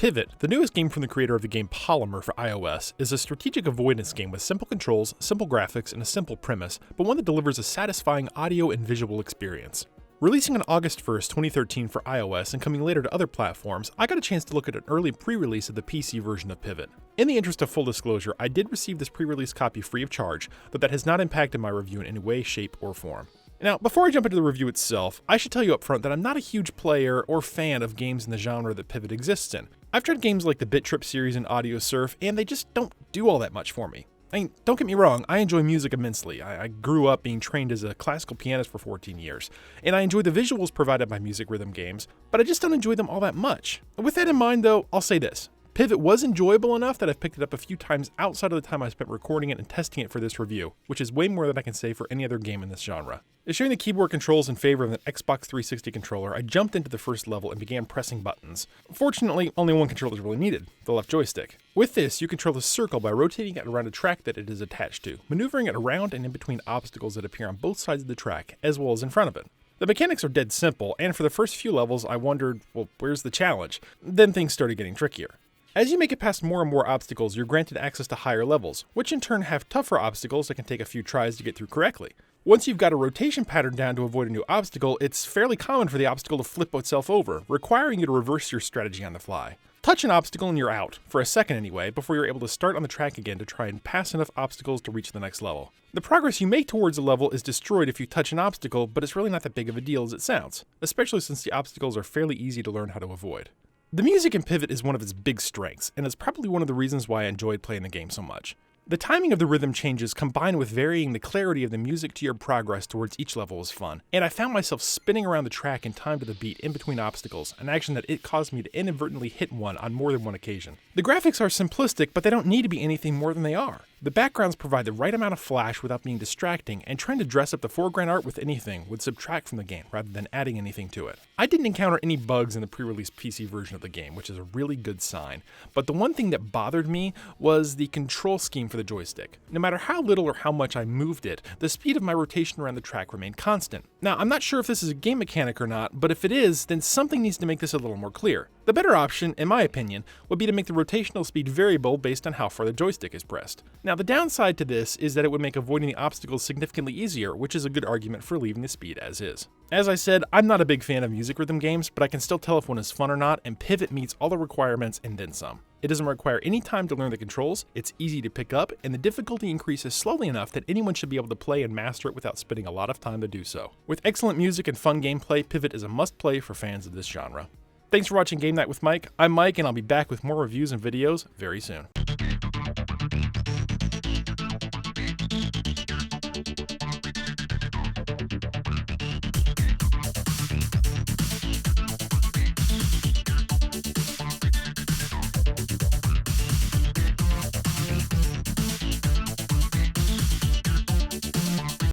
Pivvot, the newest game from the creator of the game Polymer for iOS, is a strategic avoidance game with simple controls, simple graphics, and a simple premise, but one that delivers a satisfying audio and visual experience. Releasing on August 1st, 2013 for iOS and coming later to other platforms, I got a chance to look at an early pre-release of the PC version of Pivvot. In the interest of full disclosure, I did receive this pre-release copy free of charge, but that has not impacted my review in any way, shape, or form. Now, before I jump into the review itself, I should tell you up front that I'm not a huge player or fan of games in the genre that Pivvot exists in. I've tried games like the Bit Trip series and Audio Surf, and they just don't do all that much for me. I mean, don't get me wrong, I enjoy music immensely. I grew up being trained as a classical pianist for 14 years, and I enjoy the visuals provided by music rhythm games, but I just don't enjoy them all that much. With that in mind though, I'll say this. Pivvot was enjoyable enough that I've picked it up a few times outside of the time I spent recording it and testing it for this review, which is way more than I can say for any other game in this genre. Sharing the keyboard controls in favor of an Xbox 360 controller, I jumped into the first level and began pressing buttons. Fortunately, only one controller is really needed, the left joystick. With this, you control the circle by rotating it around a track that it is attached to, maneuvering it around and in between obstacles that appear on both sides of the track, as well as in front of it. The mechanics are dead simple, and for the first few levels I wondered, well, where's the challenge? Then things started getting trickier. As you make it past more and more obstacles, you're granted access to higher levels, which in turn have tougher obstacles that can take a few tries to get through correctly. Once you've got a rotation pattern down to avoid a new obstacle, it's fairly common for the obstacle to flip itself over, requiring you to reverse your strategy on the fly. Touch an obstacle and you're out, for a second anyway, before you're able to start on the track again to try and pass enough obstacles to reach the next level. The progress you make towards a level is destroyed if you touch an obstacle, but it's really not that big of a deal as it sounds, especially since the obstacles are fairly easy to learn how to avoid. The music in Pivvot is one of its big strengths, and it's probably one of the reasons why I enjoyed playing the game so much. The timing of the rhythm changes combined with varying the clarity of the music to your progress towards each level was fun, and I found myself spinning around the track in time to the beat in between obstacles, an action that it caused me to inadvertently hit one on more than one occasion. The graphics are simplistic, but they don't need to be anything more than they are. The backgrounds provide the right amount of flash without being distracting, and trying to dress up the foreground art with anything would subtract from the game rather than adding anything to it. I didn't encounter any bugs in the pre-release PC version of the game, which is a really good sign, but the one thing that bothered me was the control scheme for the joystick. No matter how little or how much I moved it, the speed of my rotation around the track remained constant. Now, I'm not sure if this is a game mechanic or not, but if it is, then something needs to make this a little more clear. The better option, in my opinion, would be to make the rotational speed variable based on how far the joystick is pressed. Now, the downside to this is that it would make avoiding the obstacles significantly easier, which is a good argument for leaving the speed as is. As I said, I'm not a big fan of music rhythm games, but I can still tell if one is fun or not, and Pivvot meets all the requirements and then some. It doesn't require any time to learn the controls, it's easy to pick up, and the difficulty increases slowly enough that anyone should be able to play and master it without spending a lot of time to do so. With excellent music and fun gameplay, Pivvot is a must-play for fans of this genre. Thanks for watching Game Night with Mike. I'm Mike, and I'll be back with more reviews and videos very soon.